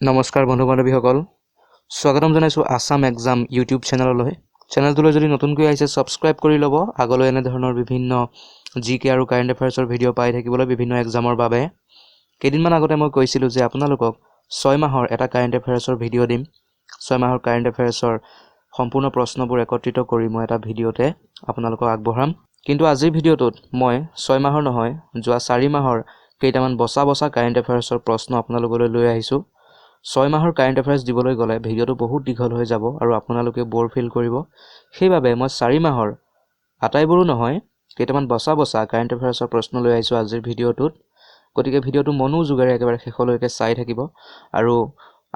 নমস্কাৰ বন্ধু বান্ধৱীসকল স্বাগতম জনাইছো আসাম এক্সাম ইউটিউব চেনেললৈ চেনেলটোলৈ যদি নতুনকৈ আহিছে সাবস্ক্ৰাইব কৰি ল'ব আগলৈ এনে ধৰণৰ বিভিন্ন জিকে আৰু কাৰেণ্ট এফেয়াৰ্সৰ ভিডিঅ' পাই থাকিবলৈ বিভিন্ন এক্সামৰ বাবে কেইদিনমান আগতে মই কৈছিলোঁ যে আপোনালোকক 6 মাহৰ এটা কাৰেণ্ট এফেয়াৰ্সৰ ভিডিঅ' দিম 6 মাহৰ কাৰেণ্ট এফেয়াৰ্সৰ সম্পূৰ্ণ প্ৰশ্নবোৰ একত্ৰিত কৰি মই এটা ভিডিঅ'তে আপোনালোকক আগবঢ়াম কিন্তু আজিৰ ভিডিঅ'টোত মই 6 মাহৰ নহয় যোৱা 4 মাহৰ কেইটামান বসা কাৰেণ্ট এফেয়াৰ্সৰ প্ৰশ্ন আপোনালোকলৈ লৈ আহিছোঁ 6 মাহৰ কাৰেণ্ট এফেয়াৰ্স দিবলৈ গ'লে ভিডিঅ'টো বহুত দীঘল হৈ যাব আৰু আপোনালোকে বৰ ফিল কৰিব সেইবাবে মই 4 মাহৰ আটাইবোৰো নহয় কেইটামান বসা কাৰেণ্ট এফেয়াৰ্সৰ প্ৰশ্ন লৈ আহিছোঁ আজিৰ ভিডিঅ'টোত গতিকে ভিডিঅ'টো মনোযোগেৰে একেবাৰে শেষলৈকে চাই থাকিব আৰু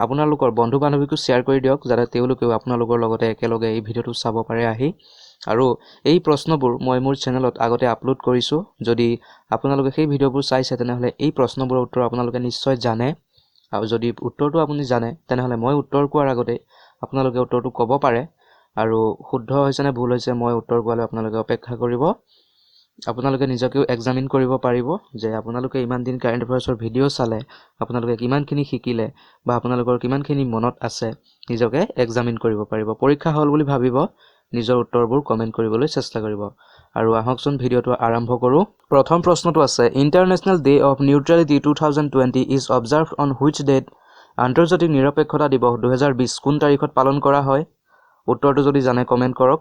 আপোনালোকৰ বন্ধু বান্ধৱীকো শ্বেয়াৰ কৰি দিয়ক যাতে তেওঁলোকেও আপোনালোকৰ লগতে একেলগে এই ভিডিঅ'টো চাব পাৰে আহি আৰু এই প্ৰশ্নবোৰ মই মোৰ চেনেলত আগতে আপলোড কৰিছোঁ যদি আপোনালোকে সেই ভিডিঅ'বোৰ চাইছে তেনেহলে এই প্ৰশ্নবোৰৰ উত্তৰ আপোনালোকে নিশ্চয় জানে আৰু যদি উত্তৰটো আপুনি জানে তেনেহলে মই উত্তৰ কোৱাৰ আগতে আপোনালোকে উত্তৰটো ক'ব পাৰে আৰু শুদ্ধ হৈছে নে ভুল হৈছে মই উত্তৰ কোৱালৈ আপোনালোকে অপেক্ষা কৰিব আপোনালোকে নিজকেও এক্সামিন কৰিব পাৰিব যে আপোনালোকে ইমান দিন কাৰেণ্ট এফেয়াৰ্সৰ ভিডিঅ' চালে আপোনালোকে কিমানখিনি শিকিলে বা আপোনালোকৰ কিমানখিনি মনত আছে নিজকে এক্সামিন কৰিব পাৰিব পৰীক্ষা হল বুলি ভাবিব নিজৰ উত্তৰবোৰ কমেন্ট কৰিবলৈ চেষ্টা কৰিব আৰু আহকচোন ভিডিঅ'টো আৰম্ভ কৰোঁ প্ৰথম প্ৰশ্নটো আছে international day of neutrality 2020 is observed on which date আন্তৰ্জাতিক নিৰপেক্ষতা দিৱস 2020 কোন তাৰিখত পালন কৰা হয় উত্তৰটো যদি জানে কমেন্ট কৰক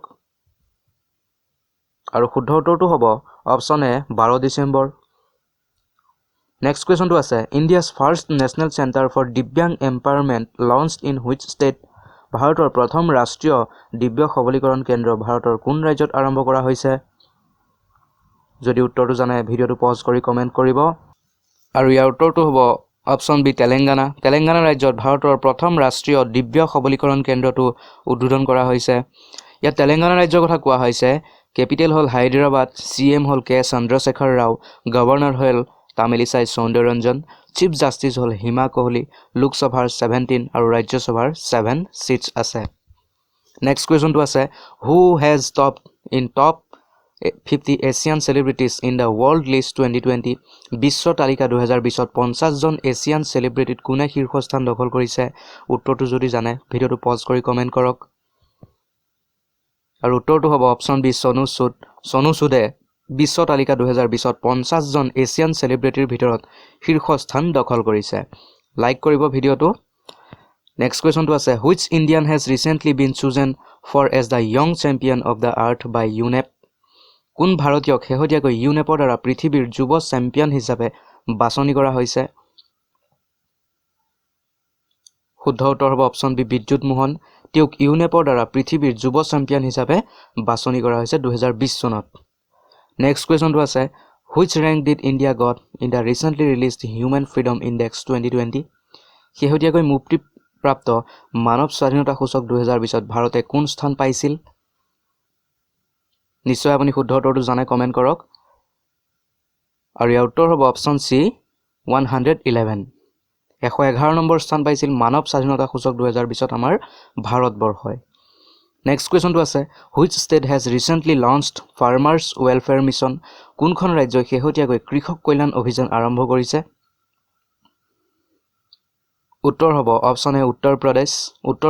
আৰু শুদ্ধ উত্তৰটো হ'ব অপচন এ 12 ডিসেম্বৰ নেক্সট কোৱেশ্যনটো আছে India's first national centre for দিব্যাং empowerment launched in which state ভাৰতৰ প্ৰথম ৰাষ্ট্ৰীয় দিব্য সবলীকৰণ কেন্দ্ৰ ভাৰতৰ কোন ৰাজ্যত আৰম্ভ কৰা হৈছে যদি উত্তৰটো জানে ভিডিঅ'টো পজ কৰি কমেন্ট কৰিব আৰু ইয়াৰ উত্তৰটো হ'ব অপচন বি তেলেংগানা ৰাজ্যত ভাৰতৰ প্ৰথম ৰাষ্ট্ৰীয় দিব্য সবলীকৰণ কেন্দ্ৰটো উদ্বোধন কৰা হৈছে ইয়াত তেলেংগানা ৰাজ্যৰ কথা কোৱা হৈছে কেপিটেল হল হায়দৰাবাদ সিএম হল কে চন্দ্ৰশেখৰ ৰাও গভৰ্ণৰ হল তামিলিসাই সৌন্দৰৰঞ্জন চিফ জাষ্টিস হল হিমা কোহলি লোকসভাৰ 17 আৰু ৰাজ্যসভাৰ 7 সিটস আছে নেক্সট কোৱেশ্যনটো আছে who has top 50 Asian celebrities in the world list 2020 বিশ্ব তালিকা 2020ত 50 জন এছিয়ান সেলিব্ৰিটিত কোনে শীৰ্ষস্থান দখল কৰিছে উত্তৰটো যদি জানে ভিডিঅ'টো পজ কৰি কমেন্ট কৰক আৰু উত্তৰটো হ'ব অপচন বি সনু সুদে বিশ্ব তালিকা 2020ত 50 জন এছিয়ান সেলিব্ৰিটিৰ ভিতৰত শীৰ্ষস্থান দখল কৰিছে লাইক কৰিব ভিডিঅ'টো নেক্সট কোৱেশ্যনটো আছে which Indian has recently been chosen for as the young champion of the Earth by UNEP কোন ভাৰতীয়ক শেহতীয়াকৈ ইউনেপৰ দ্বাৰা পৃথিৱীৰ যুৱ চেম্পিয়ন হিচাপে বাছনি কৰা হৈছে শুদ্ধ উত্তৰ হ'ব অপচন বি বিদ্যুৎ মোহন তেওঁক ইউনেপৰ দ্বাৰা পৃথিৱীৰ যুৱ চেম্পিয়ন হিচাপে বাছনি কৰা হৈছে 2020 চনত নেক্সট কোৱেশ্যনটো আছে which rank did India got in the recently released human freedom index 2020 শেহতীয়াকৈ মুক্তিপ্ৰাপ্ত মানৱ স্বাধীনতা সূচক 2020ত ভাৰতে কোন স্থান পাইছিল নিশ্চয় আপুনি শুদ্ধ উত্তৰটো জানে কমেন্ট কৰক আৰু ইয়াৰ উত্তৰ হ'ব অপচন সি 111 111 নম্বৰ স্থান পাইছিল মানৱ স্বাধীনতা সূচক 2020ত আমাৰ ভাৰতবৰ্ষই নেক্সট কোৱেশ্যনটো আছে which state has recently launched farmers welfare mission কোনখন ৰাজ্যই শেহতীয়াকৈ কৃষক কল্যাণ অভিযান আৰম্ভ কৰিছে উত্তৰ হ'ব অপচন এ উত্তৰ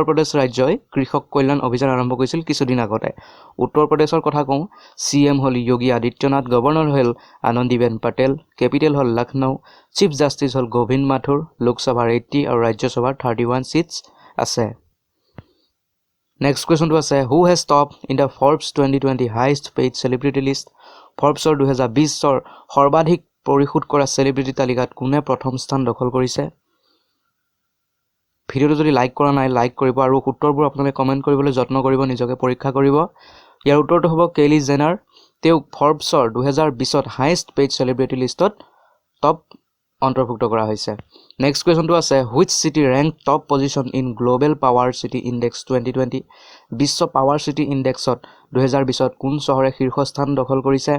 প্ৰদেশ ৰাজ্যই কৃষক কল্যাণ অভিযান আৰম্ভ কৰিছিল কিছুদিন আগতে উত্তৰ প্ৰদেশৰ কথা কওঁ সিএম হল যোগী আদিত্যনাথ গভৰ্ণৰ হল আনন্দীবেন পটেল কেপিটেল হল লখনৌ চিফ জাষ্টিস হল গোবিন্দ মাথুৰ লোকসভাৰ 80 আৰু ৰাজ্যসভাৰ 31 সিটস আছে নেক্সট কোৱেশ্যনটো আছে who has top in the Forbes 2020 highest paid celebrity list ফৰ্বছৰ 2020ৰ সৰ্বাধিক পৰিশোধ কৰা সেলিব্ৰিটি তালিকাত কোনে প্ৰথম স্থান দখল কৰিছে ভিডিঅ'টো যদি লাইক কৰা নাই লাইক কৰিব আৰু উত্তৰবোৰ আপোনালোকে কমেন্ট কৰিবলৈ যত্ন কৰিব নিজকে পৰীক্ষা কৰিব ইয়াৰ উত্তৰটো হ'ব কেলি জেনাৰ তেওঁক ফৰ্বছৰ 2020ত হাইয়েষ্ট পেইড সেলিব্ৰিটি লিষ্টত টপ অন্তৰ্ভুক্ত কৰা হৈছে নেক্সট কোৱেশ্যনটো আছে which city rank top position in global power city index 2020 বিশ্ব পাৱাৰ সিটি ইনডেক্সত 2020ত কোন চহৰে শীৰ্ষস্থান দখল কৰিছে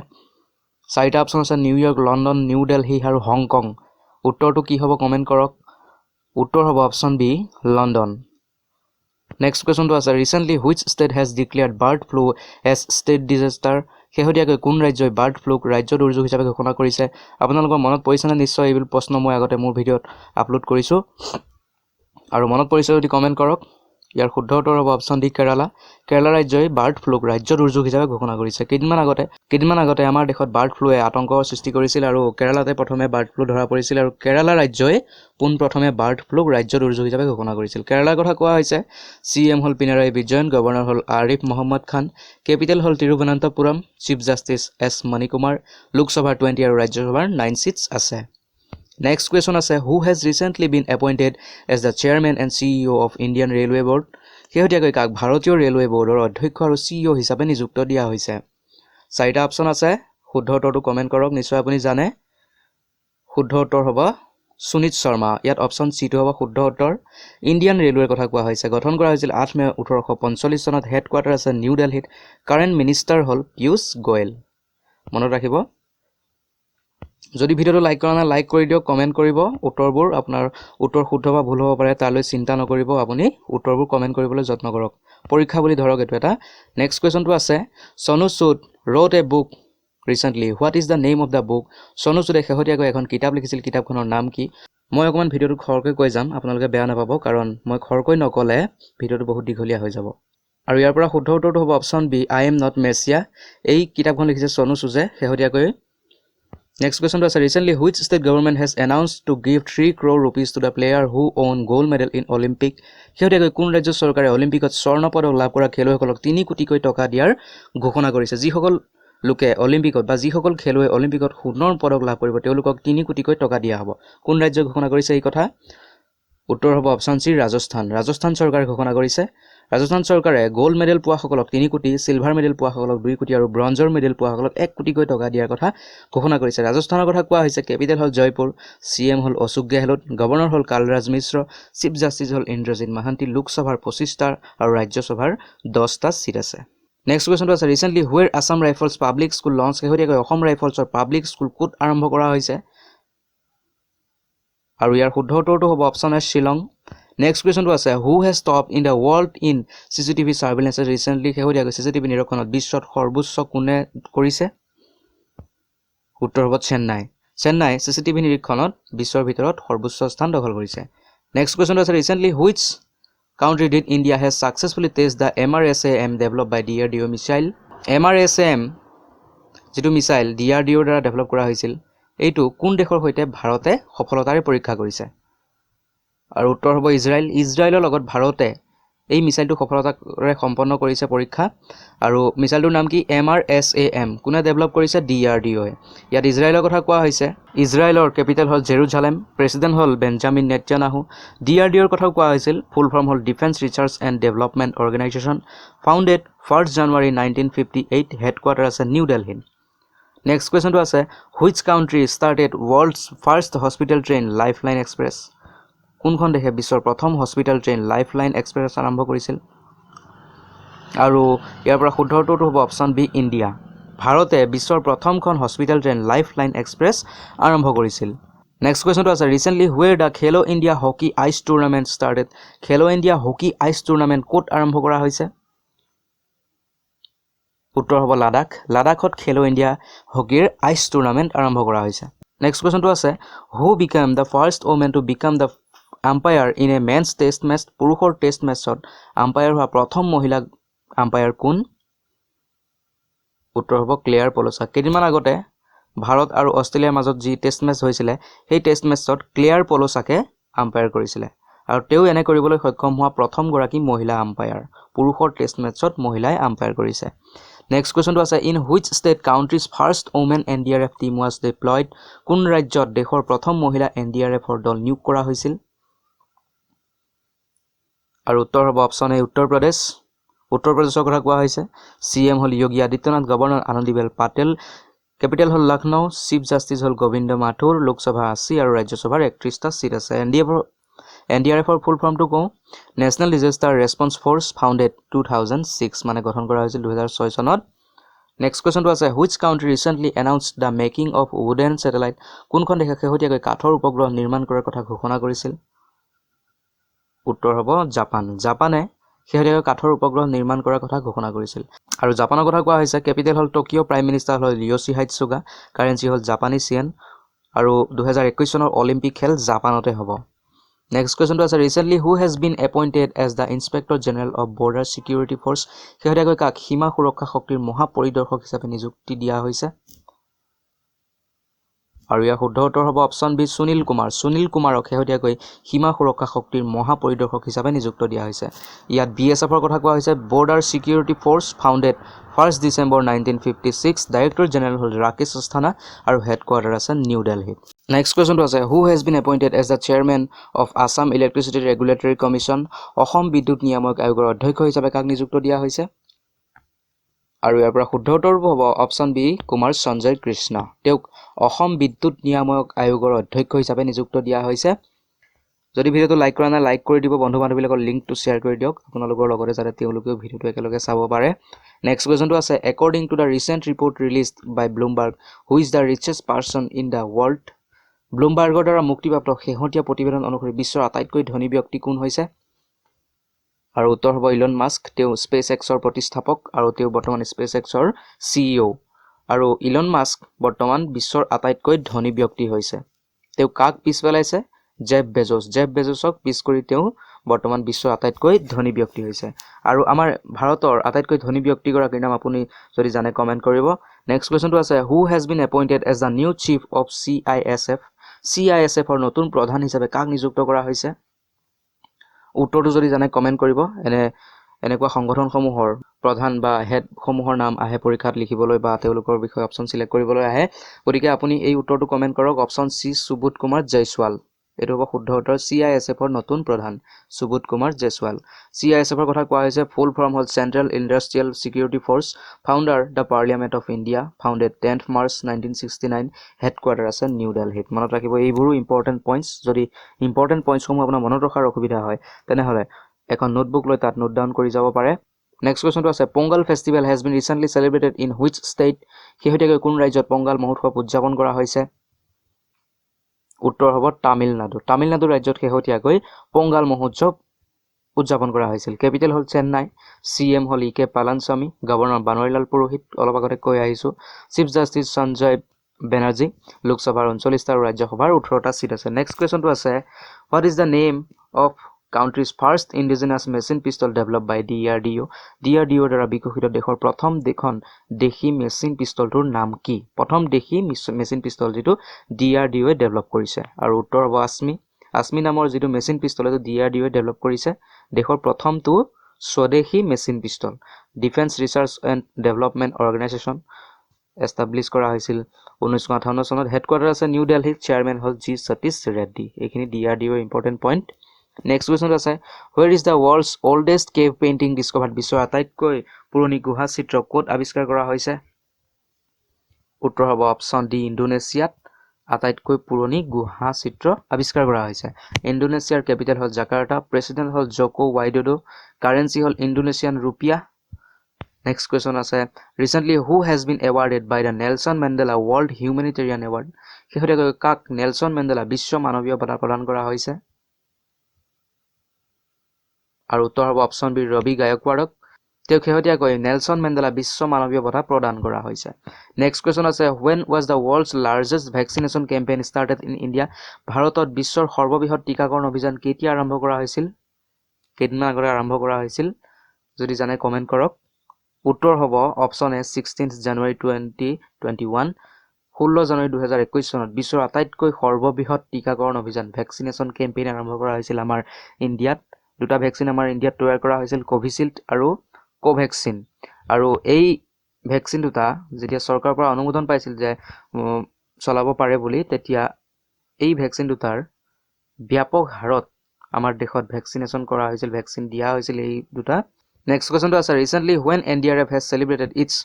চাৰিটা অপচন আছে নিউয়ৰ্ক লণ্ডন নিউ দিল্লী আৰু হংকং উত্তৰটো কি হ'ব কমেন্ট কৰক উত্তৰ হ'ব অপচন বি লণ্ডন নেক্সট কোৱেশ্যনটো আছে recently which state has declared bird flu as state disaster শেহতীয়াকৈ কোন ৰাজ্যই বাৰ্ড ফ্লুক ৰাজ্য দুৰ্যোগ হিচাপে ঘোষণা কৰিছে আপোনালোকৰ মনত পৰিছেনে নিশ্চয় এইবোৰ প্ৰশ্ন মই আগতে মোৰ ভিডিঅ'ত আপলোড কৰিছোঁ আৰু মনত পৰিছে যদি কমেণ্ট কৰক ইয়াৰ শুদ্ধ উত্তৰ হ'ব অপশ্যন ডি কেৰালা কেৰালা ৰাজ্যই বাৰ্ড ফ্লুক ৰাজ্য দুৰ্যোগ হিচাপে ঘোষণা কৰিছে কেইদিনমান আগতে আমাৰ দেশত বাৰ্ড ফ্লুৱে আতংকৰ সৃষ্টি কৰিছিল আৰু কেৰালাতে প্ৰথমে বাৰ্ড ফ্লু ধৰা পৰিছিল আৰু কেৰালা ৰাজ্যই পোনপ্ৰথমে বাৰ্ড ফ্লুক ৰাজ্য দুৰ্যোগ হিচাপে ঘোষণা কৰিছিল কেৰালাৰ কথা কোৱা হৈছে CM হ'ল পিনাৰায়ি বিজয়ন গভৰ্ণৰ হ'ল আৰিফ মহম্মদ খান কেপিটেল হ'ল তিৰুৱনন্তপুৰম চিফ জাষ্টিছ S মণিকুমাৰ লোকসভাৰ 20 আৰু ৰাজ্যসভাৰ 9 সিটছ আছে Next question আছে who has recently been appointed as the chairman and CEO of Indian Railway Board শেহতীয়াকৈ কাক ভাৰতীয় ৰেলৱে বৰ্ডৰ অধ্যক্ষ আৰু CEO হিচাপে নিযুক্ত দিয়া হৈছে চাৰিটা অপচন আছে শুদ্ধ উত্তৰটো কমেন্ট কৰক নিশ্চয় আপুনি জানে শুদ্ধ উত্তৰ হ'ব সুনীত শৰ্মা ইয়াত অপচন সি টো হ'ব শুদ্ধ উত্তৰ ইণ্ডিয়ান ৰেলৱেৰ কথা কোৱা হৈছে গঠন কৰা হৈছিল 8 মে 1845 চনত হেডকোৱাৰ্টাৰ আছে নিউ দিল্লীত কাৰেণ্ট মিনিষ্টাৰ হ'ল পিয়ুষ গোয়েল মনত ৰাখিব যদি ভিডিওটো লাইক কৰা নাই লাইক কৰি দিয়ক কমেন্ট কৰিব উত্তৰবোৰ আপোনাৰ উত্তৰ শুদ্ধ বা ভুল হ'ব পাৰে তালৈ চিন্তা নকৰিব আপুনি উত্তৰবোৰ কমেন্ট কৰিবলৈ যত্ন কৰক পৰীক্ষা বুলি ধৰক এটো এটা নেক্সট কোৱেশ্চনটো আছে সনু সুদ wrote a book recently what is the name of the book Sonu সুদে শেহতীয়াকৈ এখন কিতাপ লিখিছিল কিতাপখনৰ নাম কি মই অকমান ভিডিওটো খৰকৈ কৈ যাম আপোনালোকে বেয়া নাপাব কাৰণ মই খৰকৈ নকলে ভিডিওটো বহুত দীঘলীয়া হৈ যাব আৰু ইয়াৰ পৰা শুদ্ধ উত্তৰটো হ'ব option B I am not Messiah এই কিতাপখন লিখিছে সনু সুদে শেহতীয়াকৈ Next question was recently which state government has announced to give 3 crore rupees to the player who won gold medal in Olympic শেহতীয়াকৈ কোন ৰাজ্য চৰকাৰে অলিম্পিকত স্বৰ্ণ পদক লাভ কৰা খেলুৱৈসকলক 3 কোটিকৈ টকা দিয়াৰ ঘোষণা কৰিছে যিসকল লোকে অলিম্পিকত বা যিসকল খেলুৱৈ অলিম্পিকত সোণৰ পদক লাভ কৰিব তেওঁলোকক 3 কোটিকৈ টকা দিয়া হ'ব কোন ৰাজ্যই ঘোষণা কৰিছে এই কথা উত্তৰ হ'ব অপচন সি ৰাজস্থান চৰকাৰে ঘোষণা কৰিছে ৰাজস্থান চৰকাৰে গোল্ড মেডেল পোৱাসকলক 3 কোটি সিলভাৰ মেডেল পোৱাসকলক 2 কোটি আৰু ব্ৰঞ্জৰ মেডেল পোৱাসকলক 1 কোটিকৈ টকা দিয়াৰ কথা ঘোষণা কৰিছে ৰাজস্থানৰ কথা কোৱা হৈছে কেপিটেল হ'ল জয়পুৰ CM হ'ল অশোক গেহলট গভৰ্ণৰ হ'ল কালৰাজ মিশ্ৰ চিফ জাষ্টিছ হ'ল ইন্দ্ৰজিৎ মহান্তি লোকসভাৰ 25টা আৰু ৰাজ্যসভাৰ 10টা সিট আছে নেক্সট কোৱেশ্চনটো আছে recently where Assam rifles public school launch শেহতীয়াকৈ অসম ৰাইফলছৰ পাব্লিক স্কুল ক'ত আৰম্ভ কৰা হৈছে আৰু ইয়াৰ শুদ্ধ উত্তৰটো হ'ব অপচন এ শিলং নেক্সট কোৱেশ্চনটো আছে who has top in the world in CCTV surveillance recently শেহতীয়াকৈ CCTV নিৰীক্ষণত বিশ্বত সৰ্বোচ্চ কোনে কৰিছে উত্তৰ হ'ব চেন্নাই CCTV নিৰীক্ষণত বিশ্বৰ ভিতৰত সৰ্বোচ্চ স্থান দখল কৰিছে নেক্সট কোৱেশ্চনটো আছে recently which country did India has successfully tested the MRSAM developed by DRDO missile MRSAM যেটো মিসাইল DRDO দ্বাৰা ডেভেলপ কৰা হৈছিল এইটো কোন দেশৰ হৈতে ভাৰতে সফলতাৰে পৰীক্ষা কৰিছে আৰু উত্তৰ হ'ব ইজৰাইলৰ লগত ভাৰতে এই মিসাইলটো সফলতাৰে সম্পন্ন কৰিছে পৰীক্ষা আৰু মিসাইলটোৰ নাম কি MRSAM কোনে ডেভেলপ কৰিছে DRDO ইয়াত ইজৰাইলৰ কথা কোৱা হৈছে ইজৰাইলৰ কেপিটেল হ'ল জেৰুজালেম প্ৰেসিডেন্ট হ'ল বেঞ্জামিন নেতান্যাহু DRDOৰ কথা কোৱা হৈছিল ফুল ফৰ্ম হ'ল Defence Research and Development Organisation founded 1 January 1958 headquarter আছে নিউ দিল্লী নেক্সট কোৱেশ্চনটো আছে which country started world's first hospital train Lifeline Express কোনখন দেশে বিশ্বৰ প্ৰথম হস্পিটেল ট্ৰেইন লাইফলাইন এক্সপ্ৰেছ আৰম্ভ কৰিছিল আৰু ইয়াৰ পৰা শুদ্ধ উত্তৰটো হ'ব অপচন বি ইণ্ডিয়া ভাৰতে বিশ্বৰ প্ৰথমখন হস্পিটেল ট্ৰেইন লাইফলাইন এক্সপ্ৰেছ আৰম্ভ কৰিছিল নেক্সট কোৱেশ্চনটো আছে ৰিসেন্টলি হুৱেৰ দ্য খেলো India hockey ice tournament started খেলো ইণ্ডিয়া হকি আইচ টুৰ্নামেণ্ট ক'ত আৰম্ভ কৰা হৈছে উত্তৰ হ'ব লাডাখত খেলো ইণ্ডিয়া হকিৰ আইচ টুৰ্নামেণ্ট আৰম্ভ কৰা হৈছে নেক্সট কোৱেশ্চনটো আছে who became the first woman to become the umpire in a men's test match পুৰুষৰ টেষ্ট মেচত আম্পায়াৰ হোৱা প্ৰথম মহিলা আম্পায়াৰ কোন উত্তৰ হ'ব ক্লেয়াৰ পলছা কেইদিনমান আগতে ভাৰত আৰু অষ্ট্ৰেলিয়াৰ মাজত যি টেষ্ট মেচ হৈছিল সেই টেষ্ট মেচত ক্লেয়াৰ পলছাকে আম্পায়াৰ কৰিছিল আৰু তেও এনে কৰিবলৈ সক্ষম হোৱা প্ৰথম গৰাকী মহিলা আম্পায়াৰ পুৰুষৰ টেষ্ট মেচত মহিলাই আম্পায়াৰ কৰিছে নেক্সট কোৱেশ্চনটো আছে in which state country's first women NDRF team was deployed কোন ৰাজ্যত দেশৰ প্ৰথম মহিলা NDRFৰ দল নিয়োগ কৰা হৈছিল আৰু উত্তৰ হ'ব অপচন এ উত্তৰ প্ৰদেশৰ কথা কোৱা হৈছে CM হ'ল যোগী আদিত্যনাথ গভৰ্ণৰ আনন্দীবেন পাটেল কেপিটেল হ'ল লখনৌ চিফ জাষ্টিছ হ'ল গোবিন্দ মাথুৰ লোকসভা 80 আৰু ৰাজ্যসভাৰ 31টা সিট আছে NDRFৰ ফুল ফৰ্মটো কওঁ national disaster response force founded 2006 মানে গঠন কৰা হৈছিল 2006 চনত নেক্সট কোৱেশ্চনটো আছে which country recently announced the making of wooden satellite কোনখন দেশে শেহতীয়াকৈ কাঠৰ উপগ্ৰহ নিৰ্মাণ কৰাৰ কথা ঘোষণা কৰিছিল উত্তৰ হ'ব জাপানে শেহতীয়াকৈ কাঠৰ উপগ্ৰহ নিৰ্মাণ কৰাৰ কথা ঘোষণা কৰিছিল আৰু জাপানৰ কথা কোৱা হৈছে কেপিটেল হ'ল টকিঅ প্ৰাইম মিনিষ্টাৰ হ'ল য়োশিহাইড সুগা কাৰেন্সি হ'ল জাপানীজ য়েন আৰু 2021 চনৰ অলিম্পিক খেল জাপানতে হ'ব নেক্সট কুৱেশ্যনটো আছে recently who has been appointed as the inspector general of Border Security Force শেহতীয়াকৈ কাক সীমা সুৰক্ষা শক্তিৰ মহাপৰিদৰ্শক হিচাপে নিযুক্তি দিয়া হৈছে আৰু ইয়াৰ শুদ্ধ উত্তৰ হ'ব অপশ্যন বি সুনীল কুমাৰক শেহতীয়াকৈ সীমা সুৰক্ষা শক্তিৰ মহাপৰিদৰ্শক হিচাপে নিযুক্ত দিয়া হৈছে ইয়াত BSFৰ কথা কোৱা হৈছে border Security force founded 1 December 1956 director general হ'ল ৰাকেশ আস্থানা আৰু হেডকোৱাৰ্টাৰ আছে নিউ দিল্লীত নেক্সট কুৱেশ্যনটো আছে who has been appointed as the chairman of Assam Electricity Regulatory Commission Assam বিদ্যুৎ নিয়ামক আয়োগৰ অধ্যক্ষ হিচাপে কাক নিযুক্ত দিয়া হৈছে আৰু ইয়াৰ পৰা শুদ্ধ উত্তৰটো হ'ব অপশ্যন বি কুমাৰ সঞ্জয় কৃষ্ণ তেওঁক অসম বিদ্যুৎ নিয়ামক আয়োগৰ অধ্যক্ষ হিচাপে নিযুক্ত দিয়া হৈছে যদি ভিডিঅ'টো লাইক কৰা নাই লাইক কৰি দিব বন্ধু বান্ধৱীবিলাকৰ লিংকটো শ্বেয়াৰ কৰি দিয়ক আপোনালোকৰ লগতে যাতে তেওঁলোকেও ভিডিঅ'টো একেলগে চাব পাৰে নেক্সট কুৱেশ্যনটো আছে according to the recent report released by Bloomberg who is the richest person in the world ব্লুমবাৰ্গৰ দ্বাৰা মুক্তিপ্ৰাপ্ত শেহতীয়া প্ৰতিবেদন অনুসৰি বিশ্বৰ আটাইতকৈ ধনী ব্যক্তি কোন হৈছে আৰু উত্তৰ হ'ব ইলন মাস্ক তেওঁ স্পেচ এক্সৰ প্ৰতিষ্ঠাপক আৰু তেওঁ বৰ্তমান স্পেচ এক্সৰ CEO আৰু ইলন মাস্ক বৰ্তমান বিশ্বৰ আটাইতকৈ ধনী ব্যক্তি হৈছে তেওঁ কাক পিছ পেলাইছে জেফ বেজোছক পিছ কৰি তেওঁ বৰ্তমান বিশ্বৰ আটাইতকৈ ধনী ব্যক্তি হৈছে আৰু আমাৰ ভাৰতৰ আটাইতকৈ ধনী ব্যক্তিগৰাকীৰ নাম আপুনি যদি জানে কমেণ্ট কৰিব নেক্সট কুৱেশ্যনটো আছে who has been appointed as the new chief of CISFৰ নতুন প্ৰধান হিচাপে কাক নিযুক্ত কৰা হৈছে উত্তৰটো যদি জানে কমেণ্ট কৰিব এনেকুৱা সংগঠনসমূহৰ প্ৰধান বা হেডসমূহৰ নাম আহে পৰীক্ষাত লিখিবলৈ বা তেওঁলোকৰ বিষয়ে অপশ্যন চিলেক্ট কৰিবলৈ আহে গতিকে আপুনি এই উত্তৰটো কমেণ্ট কৰক অপশ্যন চি সুবোধ কুমাৰ জয়সৱাল এইটো হ'ব শুদ্ধ উত্তৰ CISFৰ নতুন প্ৰধান সুবোধ কুমাৰ জয়সৱাল CISFৰ কথা কোৱা হৈছে ফুল ফৰ্ম হ'ল central industrial security force founder the parliament of India founded 10 March 1969 headquarter আছে নিউ দিল্লীত মনত ৰাখিব এইবোৰো ইম্পৰ্টেণ্ট পইণ্টছ যদি ইম্পৰ্টেণ্ট পইণ্টছসমূহ আপোনাৰ মনত ৰখাৰ অসুবিধা হয় তেনেহ'লে এখন নোটবুক লৈ তাত নোট ডাউন কৰি যাব পাৰে নেক্সট কুৱেশ্যনটো আছে Pongal festival has been recently celebrated in which state শেহতীয়াকৈ কোন ৰাজ্যত পোংগল মহোৎসৱ উদযাপন কৰা হৈছে উত্তৰ হ'ব তামিলনাডু ৰাজ্যত শেহতীয়াকৈ পোংগল মহোৎসৱ উদযাপন কৰা হৈছিল কেপিটেল হ'ল চেন্নাই CM হ'ল EK পালানস্বামী গভৰ্ণৰ বানৱাৰীলাল পুৰোহিত অলপ আগতে কৈ আহিছোঁ চিফ জাষ্টিছ সঞ্জয় বেনাৰ্জী লোকসভাৰ 39টা আৰু ৰাজ্যসভাৰ 18টা চিট আছে নেক্সট কুৱেশ্যনটো আছে what is the name of country's first indigenous machine pistol develop by DRDOৰ দ্বাৰা বিকশিত দেশৰ প্ৰথম দেশী মেচিন পিষ্টলটোৰ নাম কি প্ৰথম দেশী মেচিন পিষ্টল যিটো DRDOয়ে ডেভেলপ কৰিছে আৰু উত্তৰ হ'ব আছমি নামৰ যিটো মেচিন পিষ্টল এইটো DRDOয়ে ডেভেলপ কৰিছে দেশৰ প্ৰথমটো স্বদেশী machine pistol defence Research and development organisation establish কৰা হৈছিল 1958 চনত হেডকোৱাৰ্টাৰ আছে নিউ দিল্লীত চেয়াৰমেন হ'ল G সতীশ ৰেড্ডি এইখিনি DRDOৰ ইম্পৰ্টেণ্ট পইণ্ট নেক্সট কুৱেশ্যন আছে where is the world's oldest cave painting discovered বিশ্বৰ আটাইতকৈ পুৰণি গুহা চিত্ৰ ক'ত আৱিষ্কাৰ কৰা হৈছে উত্তৰ হ'ব অপশ্যন ডি ইণ্ডোনেছিয়াত আটাইতকৈ পুৰণি গুহা চিত্ৰ আৱিষ্কাৰ কৰা হৈছে ইণ্ডোনেছিয়াৰ কেপিটেল হ'ল জাকাৰ্টা প্ৰেছিডেণ্ট হ'ল জকো ৱাইডোডো কাৰেঞ্চি হ'ল ইণ্ডোনেছিয়ান ৰুপিয়া নেক্সট কুৱেশ্যন আছে recently who has been awarded by the Nelson Mandela World Humanitarian Award শেহতীয়াকৈ কাক নেলছন মেণ্ডেলা বিশ্ব মানৱীয় বঁটা প্ৰদান কৰা হৈছে আৰু উত্তৰ হ'ব অপশ্যন বি ৰবি গায়কৱাড়ক তেওঁক শেহতীয়াকৈ নেলছন মেণ্ডেলা বিশ্ব মানৱীয় বঁটা প্ৰদান কৰা হৈছে নেক্সট কুৱেশ্যন আছে when was the world's largest vaccination campaign started in India ভাৰতত বিশ্বৰ সৰ্ববৃহৎ টিকাকৰণ অভিযান কেতিয়া আৰম্ভ কৰা হৈছিল কেইদিনমান আগতে আৰম্ভ কৰা হৈছিল যদি জানে কমেণ্ট কৰক উত্তৰ হ'ব অপশ্যন এ 16 জানুৱাৰী 2021 16 জানুৱাৰী 2021 চনত বিশ্বৰ আটাইতকৈ সৰ্ববৃহৎ টিকাকৰণ অভিযান ভেকচিনেশ্যন কেম্পেইন আৰম্ভ কৰা হৈছিল আমাৰ ইণ্ডিয়াত দুটা ভেকচিন আমাৰ ইণ্ডিয়াত তৈয়াৰ কৰা হৈছিল কোভিচিল্ড আৰু কোভেক্সিন আৰু এই ভেকচিন দুটা যেতিয়া চৰকাৰৰ পৰা অনুমোদন পাইছিল যে চলাব পাৰে বুলি তেতিয়া এই ভেকচিন দুটাৰ ব্যাপক হাৰত আমাৰ দেশত ভেকচিনেশ্যন কৰা হৈছিল ভেকচিন দিয়া হৈছিল এই দুটা নেক্সট কুৱেশ্যনটো আছে recently when NDRF has celebrated its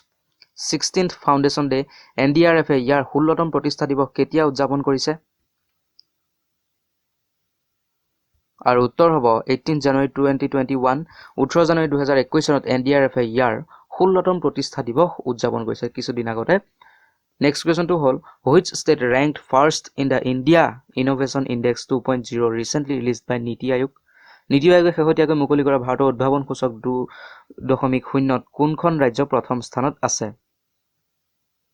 16th foundation day NDRF ইয়াৰ 16তম প্ৰতিষ্ঠা দিৱস কেতিয়া উদযাপন কৰিছে আৰু উত্তৰ হ'ব 18 জানুৱাৰী 2021 18 জানুৱাৰী 2021 চনত NDRF ইয়াৰ 16তম প্ৰতিষ্ঠা দিৱস উদযাপন কৰিছে কিছুদিন আগতে নেক্সট কুৱেশ্যনটো হ'ল which state ranked first in the India Innovation Index 2.0 recently released by নীতি আয়োগে শেহতীয়াকৈ মুকলি কৰা ভাৰতৰ উদ্ভাৱন সূচক 2.0 কোনখন ৰাজ্য প্ৰথম স্থানত আছে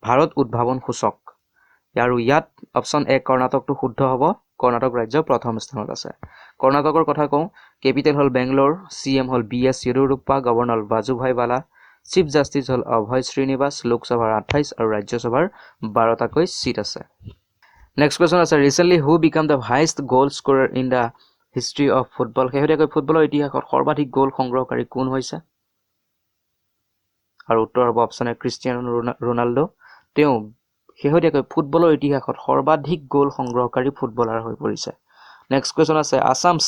ভাৰত উদ্ভাৱন সূচক আৰু ইয়াত অপশ্যন এ কৰ্ণাটকটো শুদ্ধ হ'ব কৰ্ণাটক ৰাজ্য প্ৰথম স্থানত আছে। কৰ্ণাটকৰ কথা কওঁ, কেপিটেল হ'ল বেংগলোৰ, CM হ'ল BS Yediyurappa, governor Vajubhai Vala, chief justice হ'ল অভয় শ্ৰীনিবাস, লোকসভাৰ 28 আৰু ৰাজ্যসভাৰ 12টাকৈ চিট আছে। নেক্সট কুৱেশ্যন আছে, recently who became the highest goal scorer in the history of football? শেহতীয়াকৈ ফুটবলৰ ইতিহাসত সৰ্বাধিক গ'ল সংগ্ৰহকাৰী কোন হৈছে? আৰু উত্তৰ হ'ব অপশ্যন এ ক্ৰিষ্টিয়ানো ৰোনাল্ডো। তেওঁ শেহতীয়াকৈ ফুটবলৰ ইতিহাসত সৰ্বাধিক গ'ল সংগ্ৰহকাৰী ফুটবলাৰ হৈ পৰিছে। নেক্সট কুৱেশ্যন আছে, Assam's